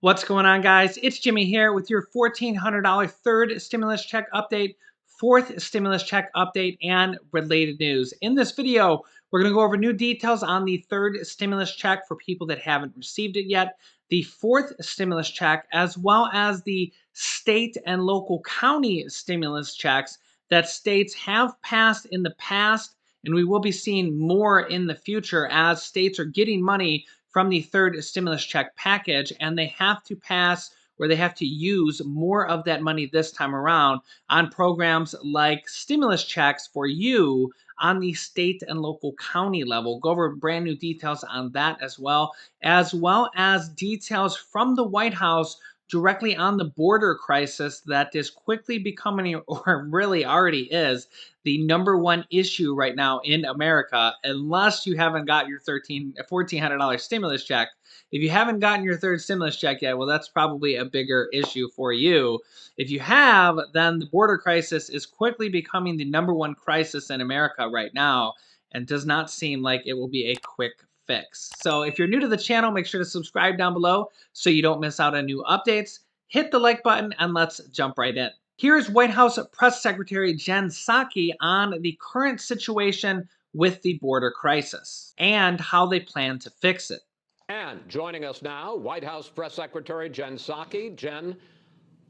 What's going on, guys? It's Jimmy here with your $1,400 third stimulus check update, fourth stimulus check update, and related news. In this video, we're going to go over new details on the third stimulus check for people that haven't received it yet, the fourth stimulus check, as well as the state and local county stimulus checks that states have passed in the past, and we will be seeing more in the future as states are getting money from the third stimulus check package, and they have to pass where they have to use more of that money this time around on programs like stimulus checks for you on the state and local county level. Go over brand new details on that as well as details from the White House directly on the border crisis that is quickly becoming, or really already is, the number one issue right now in America, unless you haven't got your $1,400 stimulus check. If you haven't gotten your third stimulus check yet, well, that's probably a bigger issue for you. If you have, then the border crisis is quickly becoming the number one crisis in America right now and does not seem like it will be a quick fix. So if you're new to the channel, make sure to subscribe down below so you don't miss out on new updates. Hit the like button and let's jump right in. Here is White House Press Secretary Jen Psaki on the current situation with the border crisis and how they plan to fix it. And joining us now, White House Press Secretary Jen Psaki. Jen,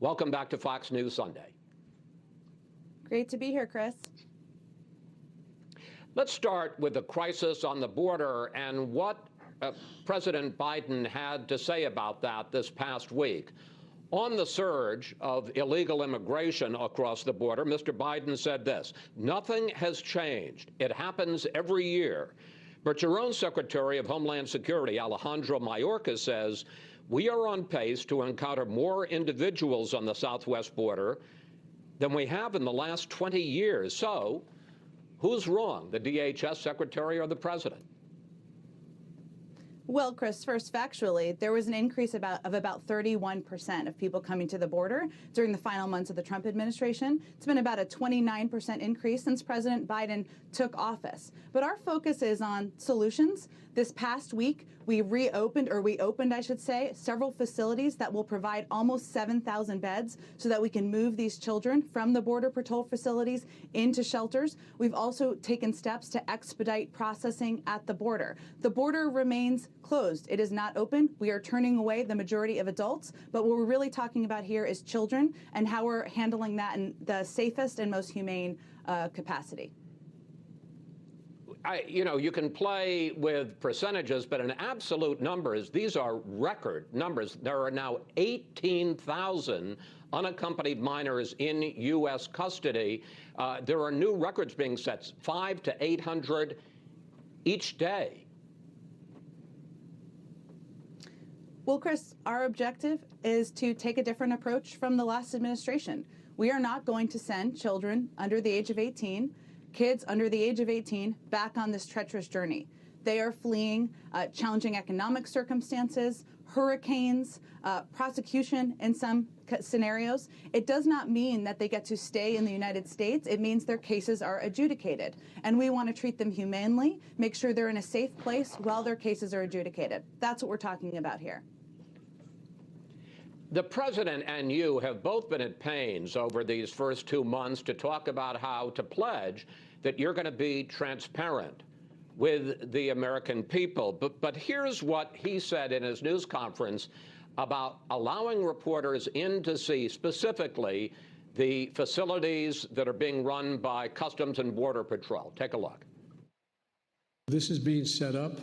welcome back to Fox News Sunday. Great to be here, Chris. Let's start with the crisis on the border and what President Biden had to say about that this past week. On the surge of illegal immigration across the border, Mr. Biden said this: "Nothing has changed. It happens every year." But your own Secretary of Homeland Security, Alejandro Mayorkas, says we are on pace to encounter more individuals on the southwest border than we have in the last 20 years. So who's wrong, the DHS Secretary or the President? Well, Chris, first, factually, there was an increase of about 31% of people coming to the border during the final months of the Trump administration. It's been about a 29% increase since President Biden took office. But our focus is on solutions. This past week, we opened, I should say, several facilities that will provide almost 7,000 beds so that we can move these children from the Border Patrol facilities into shelters. We've also taken steps to expedite processing at the border. The border remains closed. It is not open. We are turning away the majority of adults, but what we're really talking about here is children and how we're handling that in the safest and most humane capacity. You can play with percentages, but in absolute numbers, these are record numbers. There are now 18,000 unaccompanied minors in U.S. custody. There are new records being set, 500 to 800 each day. Well, Chris, our objective is to take a different approach from the last administration. We are not going to send children under the age of 18, kids under the age of 18, back on this treacherous journey. They are fleeing challenging economic circumstances, hurricanes, prosecution in some scenarios. It does not mean that they get to stay in the United States. It means their cases are adjudicated. And we want to treat them humanely, make sure they're in a safe place while their cases are adjudicated. That's what we're talking about here. The president and you have both been at pains over these first 2 months to talk about how to pledge that you're going to be transparent with the American people. But here's what he said in his news conference about allowing reporters in to see specifically the facilities that are being run by Customs and Border Patrol. Take a look. This is being set up,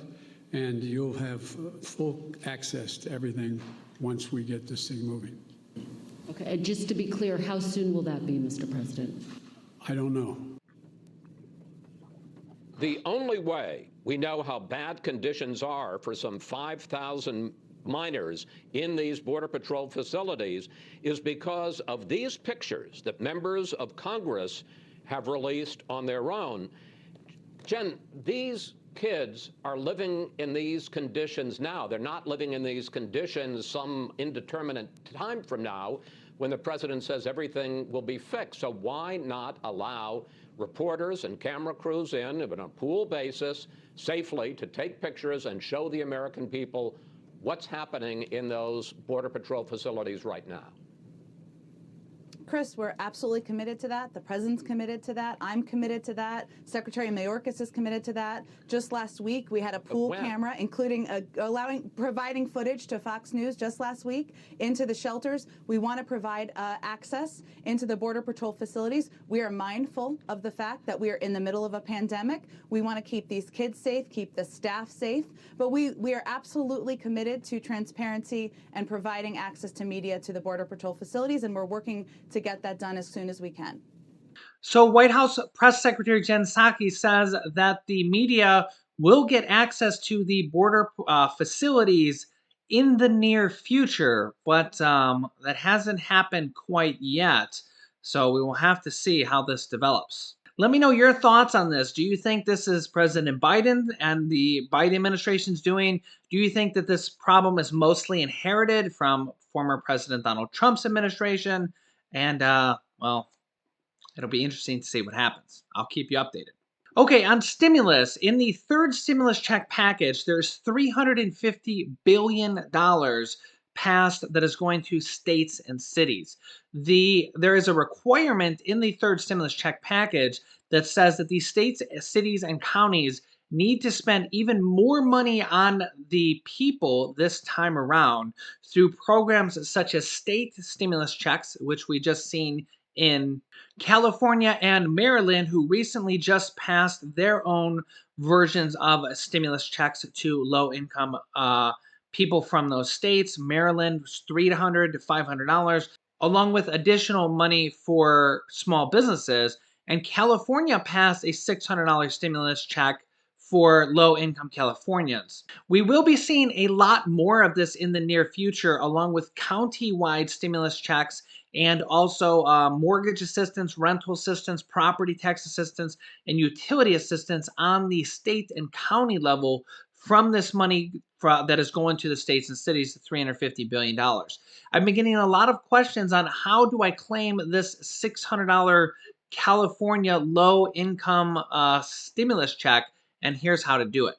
and you'll have full access to everything once we get this thing moving. Okay, and just to be clear, how soon will that be, Mr. President? I don't know. The only way we know how bad conditions are for some 5,000 minors in these Border Patrol facilities is because of these pictures that members of Congress have released on their own. Jen, these kids are living in these conditions now. They're not living in these conditions some indeterminate time from now when the president says everything will be fixed. So why not allow reporters and camera crews in on a pool basis safely to take pictures and show the American people what's happening in those Border Patrol facilities right now? Chris, we're absolutely committed to that. The president's committed to that. I'm committed to that. Secretary Mayorkas is committed to that. Just last week, we had a pool camera, including providing footage to Fox News just last week into the shelters. We want to provide access into the Border Patrol facilities. We are mindful of the fact that we are in the middle of a pandemic. We want to keep these kids safe, keep the staff safe, but we are absolutely committed to transparency and providing access to media to the Border Patrol facilities, and we're working to get that done as soon as we can. So White House Press Secretary Jen Psaki says that the media will get access to the border facilities in the near future, but that hasn't happened quite yet. So we will have to see how this develops. Let me know your thoughts on this. Do you think this is President Biden and the Biden administration's doing? Do you think that this problem is mostly inherited from former President Donald Trump's administration? And, well, it'll be interesting to see what happens. I'll keep you updated. Okay, on stimulus, in the third stimulus check package, there's $350 billion passed that is going to states and cities. There is a requirement in the third stimulus check package that says that these states, cities, and counties need to spend even more money on the people this time around through programs such as state stimulus checks, which we just seen in California and Maryland, who recently just passed their own versions of stimulus checks to low-income people from those states. Maryland was $300 to $500, along with additional money for small businesses. And California passed a $600 stimulus check for low-income Californians. We will be seeing a lot more of this in the near future, along with county-wide stimulus checks and also mortgage assistance, rental assistance, property tax assistance, and utility assistance on the state and county level from this money that is going to the states and cities, the $350 billion. I've been getting a lot of questions on how do I claim this $600 California low-income stimulus check, and here's how to do it.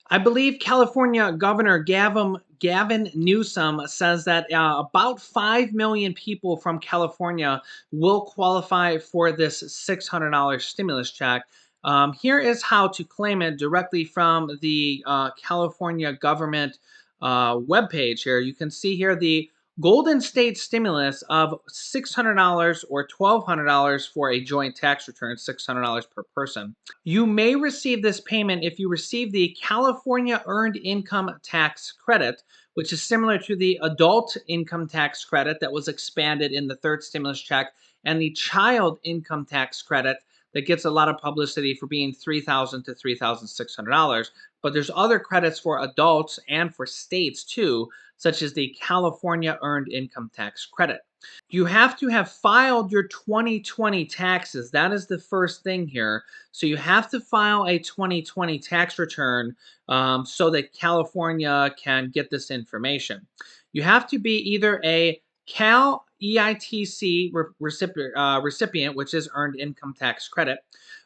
I believe California Governor Gavin Newsom says that about 5 million people from California will qualify for this $600 stimulus check. Here is how to claim it directly from the California government webpage here. You can see here the Golden State stimulus of $600 or $1,200 for a joint tax return, $600 per person. You may receive this payment if you receive the California Earned Income Tax Credit, which is similar to the adult income tax credit that was expanded in the third stimulus check, and the child income tax credit that gets a lot of publicity for being $3,000 to $3,600. But there's other credits for adults and for states too, such as the California Earned Income Tax Credit. You have to have filed your 2020 taxes. That is the first thing here. So you have to file a 2020 tax return so that California can get this information. You have to be either a Cal EITC recipient, which is Earned Income Tax Credit,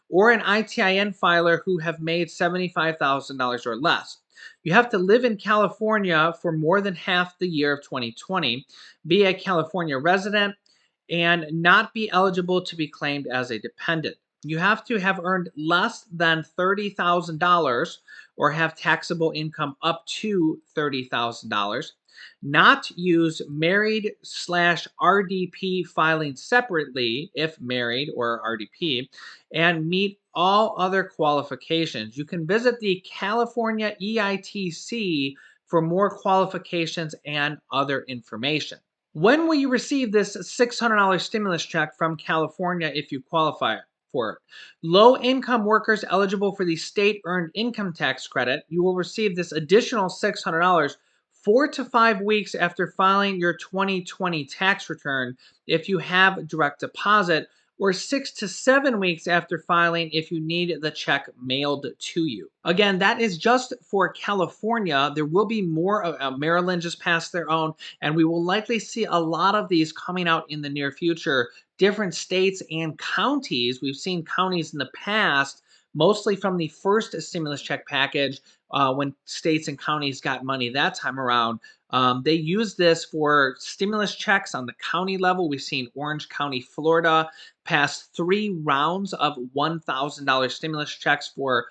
or an ITIN filer who have made $75,000 or less. You have to live in California for more than half the year of 2020, be a California resident, and not be eligible to be claimed as a dependent. You have to have earned less than $30,000 or have taxable income up to $30,000. Not use married/RDP filing separately if married or RDP, and meet all other qualifications. You can visit the California EITC for more qualifications and other information. When will you receive this $600 stimulus check from California if you qualify for it? Low-income workers eligible for the state earned income tax credit, you will receive this additional $600 4 to 5 weeks after filing your 2020 tax return if you have direct deposit, or 6 to 7 weeks after filing if you need the check mailed to you. Again, that is just for California. There will be more. Maryland just passed their own, and we will likely see a lot of these coming out in the near future. Different states and counties, we've seen counties in the past mostly from the first stimulus check package when states and counties got money that time around. They used this for stimulus checks on the county level. We've seen Orange County, Florida, pass 3 rounds of $1,000 stimulus checks for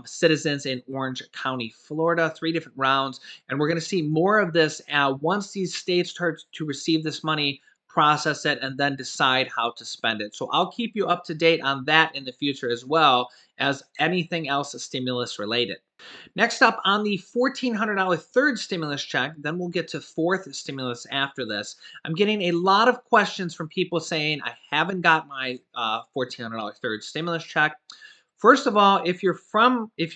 citizens in Orange County, Florida, 3 different rounds. And we're going to see more of this once these states start to receive this money, process it, and then decide how to spend it. So I'll keep you up to date on that in the future as well as anything else stimulus related. Next up on the $1,400 third stimulus check, then we'll get to fourth stimulus after this. I'm getting a lot of questions from people saying, I haven't got my $1,400 third stimulus check. First of all, if you're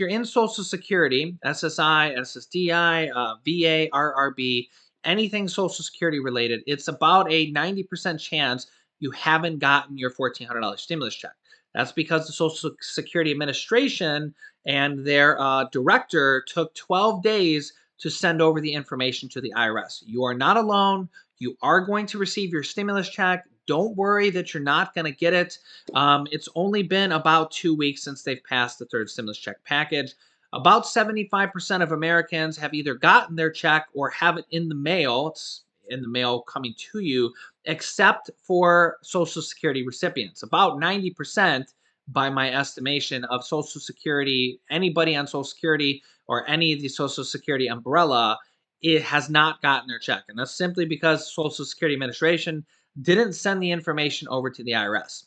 in Social Security, SSI, SSDI, VA, RRB, anything Social Security related, it's about a 90% chance you haven't gotten your $1,400 stimulus check. That's because the Social Security Administration and their director took 12 days to send over the information to the IRS. You are not alone. You are going to receive your stimulus check. Don't worry that you're not going to get it. It's only been about 2 weeks since they've passed the third stimulus check package. About 75% of Americans have either gotten their check or have it in the mail. It's in the mail coming to you, except for Social Security recipients. About 90%, by my estimation, of Social Security, anybody on Social Security or any of the Social Security umbrella, it has not gotten their check. And that's simply because Social Security Administration didn't send the information over to the IRS.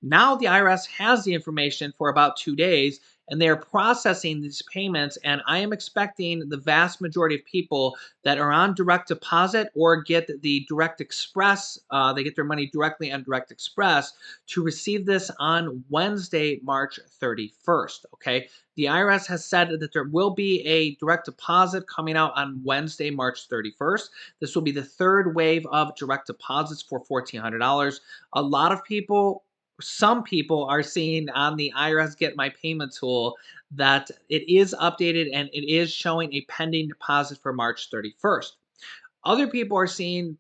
Now the IRS has the information for about 2 days and they are processing these payments. And I am expecting the vast majority of people that are on direct deposit or get the direct express, they get their money directly on direct express, to receive this on Wednesday, March 31st. Okay. The IRS has said that there will be a direct deposit coming out on Wednesday, March 31st. This will be the third wave of direct deposits for $1,400. A lot of people, some people are seeing on the IRS Get My Payment tool that it is updated and it is showing a pending deposit for March 31st. Other people are seeing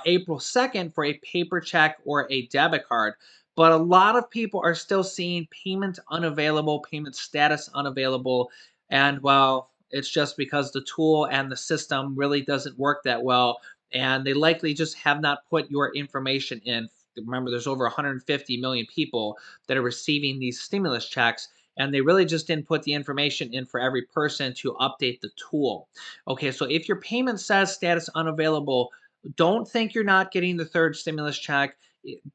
April 2nd for a paper check or a debit card, but a lot of people are still seeing payment unavailable, payment status unavailable. And well, it's just because the tool and the system really doesn't work that well. And they likely just have not put your information in. Remember, there's over 150 million people that are receiving these stimulus checks, and they really just didn't put the information in for every person to update the tool. Okay, so if your payment says status unavailable, don't think you're not getting the third stimulus check.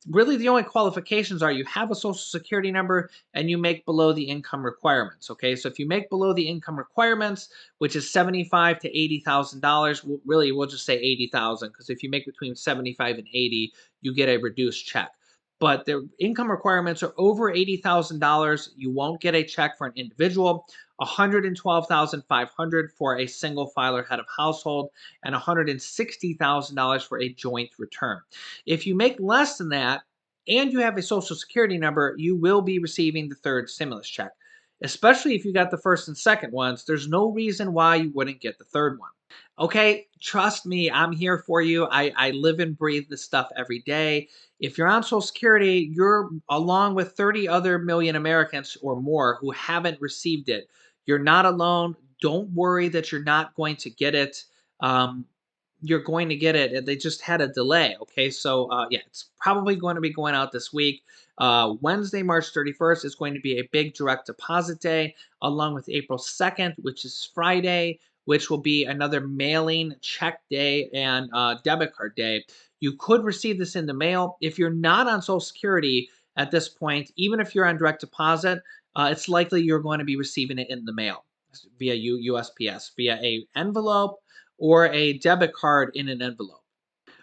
Really, the only qualifications are you have a Social Security number and you make below the income requirements. Okay, so if you make below the income requirements, which is $75,000 to $80,000, really we'll just say 80,000 because if you make between 75 and 80, you get a reduced check. But the income requirements are over $80,000, you won't get a check for an individual. 112,500 for a single filer head of household, and $160,000 for a joint return. If you make less than that and you have a Social Security number, you will be receiving the third stimulus check. Especially if you got the first and second ones, there's no reason why you wouldn't get the third one. Okay, trust me, I'm here for you. I live and breathe this stuff every day. If you're on Social Security, you're along with 30 other million Americans or more who haven't received it. You're not alone. Don't worry that you're not going to get it. Um, you're going to get it. They just had a delay. Okay, so yeah, it's probably going to be going out this week. Wednesday, March 31st is going to be a big direct deposit day, along with April 2nd, which is Friday, which will be another mailing check day and debit card day. You could receive this in the mail. If you're not on Social Security at this point, even if you're on direct deposit, it's likely you're going to be receiving it in the mail via USPS, via a envelope or a debit card in an envelope.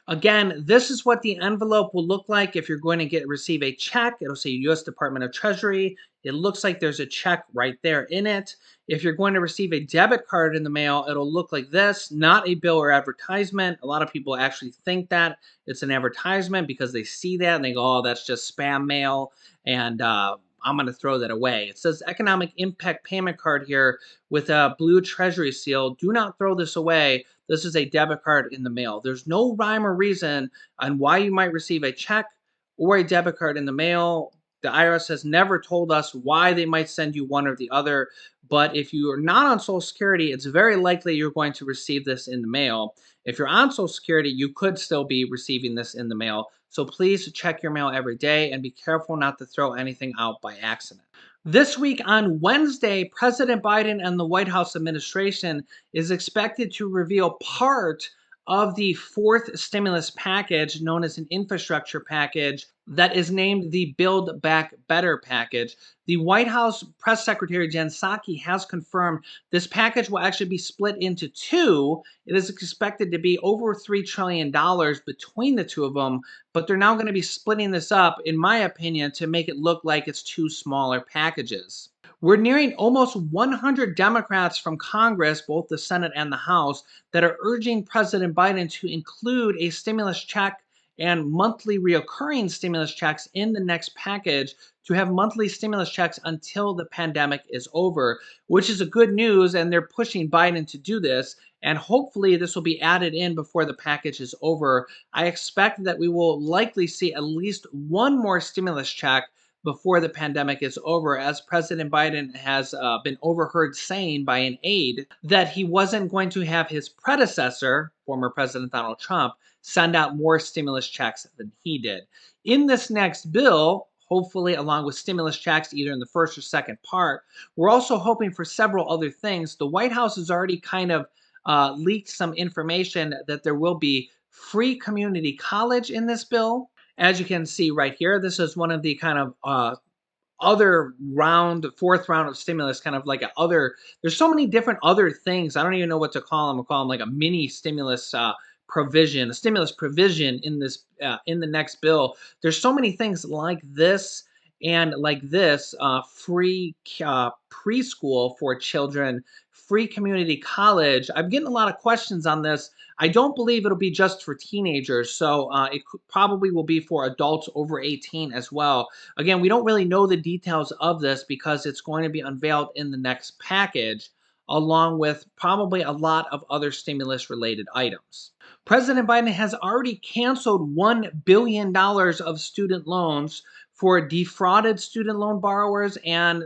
Again, this is what the envelope will look like if you're going to receive a check. It'll say U.S. Department of Treasury. It looks like there's a check right there in it. If you're going to receive a debit card in the mail, it'll look like this, not a bill or advertisement. A lot of people actually think that it's an advertisement because they see that and they go, oh, that's just spam mail, and I'm going to throw that away. It says Economic Impact Payment Card here with a blue Treasury seal. Do not throw this away. This is a debit card in the mail. There's no rhyme or reason on why you might receive a check or a debit card in the mail. The IRS has never told us why they might send you one or the other, but if you are not on Social Security, it's very likely you're going to receive this in the mail. If you're on Social Security, you could still be receiving this in the mail. So please check your mail every day and be careful not to throw anything out by accident. This week on Wednesday, President Biden and the White House administration is expected to reveal part of the fourth stimulus package, known as an infrastructure package, that is named the Build Back Better package. The White House press secretary Jen Psaki has confirmed this package will actually be split into two. It is expected to be over $3 trillion between the two of them, but they're now going to be splitting this up, in my opinion, to make it look like it's two smaller packages. We're nearing almost 100 Democrats from Congress, both the Senate and the House, that are urging President Biden to include a stimulus check and monthly reoccurring stimulus checks in the next package, to have monthly stimulus checks until the pandemic is over, which is a good news, and they're pushing Biden to do this, and hopefully this will be added in before the package is over. I expect that we will likely see at least one more stimulus check before the pandemic is over, as President Biden has been overheard saying by an aide that he wasn't going to have his predecessor, former President Donald Trump, send out more stimulus checks than he did. In this next bill, hopefully along with stimulus checks either in the first or second part, we're also hoping for several other things. The White House has already kind of leaked some information that there will be free community college in this bill. As you can see right here, this is one of the kind of other round, fourth round of stimulus, kind of like a other, there's so many different other things. I don't even know what to call them. I'll call them like a mini stimulus provision, a stimulus provision in this, in the next bill. There's so many things like this and like this, free preschool for children, free community college. I'm getting a lot of questions on this. I don't believe it'll be just for teenagers, so probably will be for adults over 18 as well. Again, we don't really know the details of this because it's going to be unveiled in the next package, along with probably a lot of other stimulus-related items. President Biden has already canceled $1 billion of student loans for defrauded student loan borrowers and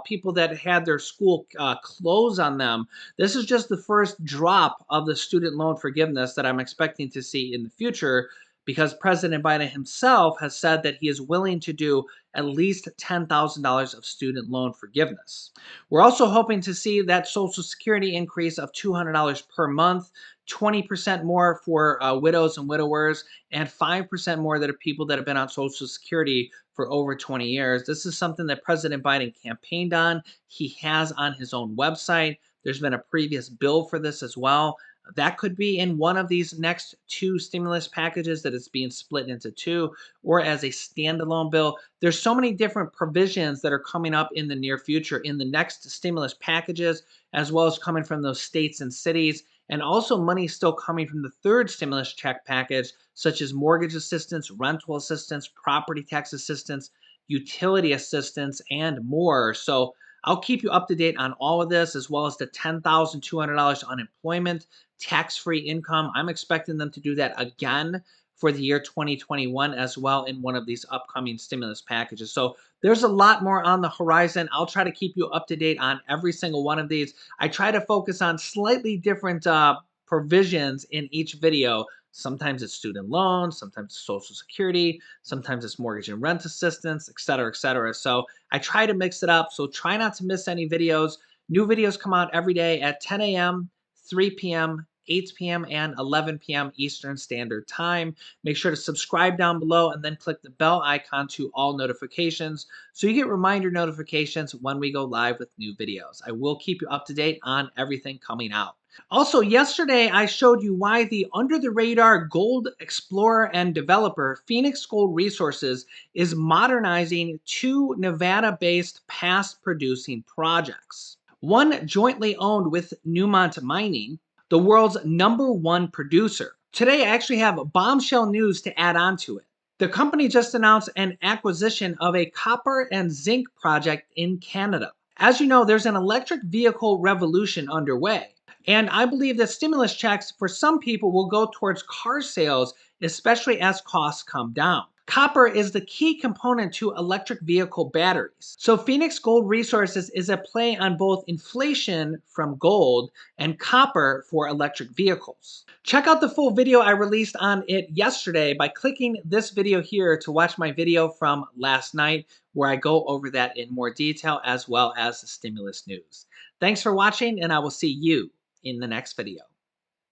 people that had their school close on them. This is just the first drop of the student loan forgiveness that I'm expecting to see in the future, because President Biden himself has said that he is willing to do at least $10,000 of student loan forgiveness. We're also hoping to see that Social Security increase of $200 per month, 20% more for widows and widowers, and 5% more that are people that have been on Social Security for over 20 years. This is something that President Biden campaigned on. He has on his own website. There's been a previous bill for this as well. That could be in one of these next two stimulus packages that is being split into two, or as a standalone bill. There's so many different provisions that are coming up in the near future in the next stimulus packages, as well as coming from those states and cities, and also money still coming from the third stimulus check package, such as mortgage assistance, rental assistance, property tax assistance, utility assistance, and more. So I'll keep you up to date on all of this, as well as the $10,200 unemployment, tax-free income. I'm expecting them to do that again for the year 2021 as well in one of these upcoming stimulus packages. So there's a lot more on the horizon. I'll try to keep you up to date on every single one of these. I try to focus on slightly different provisions in each video. Sometimes it's student loans, sometimes it's Social Security, sometimes it's mortgage and rent assistance, et cetera, et cetera. So I try to mix it up, so try not to miss any videos. New videos come out every day at 10 a.m., 3 p.m., 8 p.m., and 11 p.m. Eastern Standard Time. Make sure to subscribe down below and then click the bell icon to all notifications so you get reminder notifications when we go live with new videos. I will keep you up to date on everything coming out. Also, yesterday I showed you why the under-the-radar gold explorer and developer Phoenix Gold Resources is modernizing two Nevada-based past-producing projects. One jointly owned with Newmont Mining, the world's #1 producer. Today I actually have bombshell news to add on to it. The company just announced an acquisition of a copper and zinc project in Canada. As you know, there's an electric vehicle revolution underway. And I believe that stimulus checks for some people will go towards car sales, especially as costs come down. Copper is the key component to electric vehicle batteries. So Phoenix Gold Resources is a play on both inflation from gold and copper for electric vehicles. Check out the full video I released on it yesterday by clicking this video here to watch my video from last night where I go over that in more detail as well as the stimulus news. Thanks for watching, and I will see you in the next video.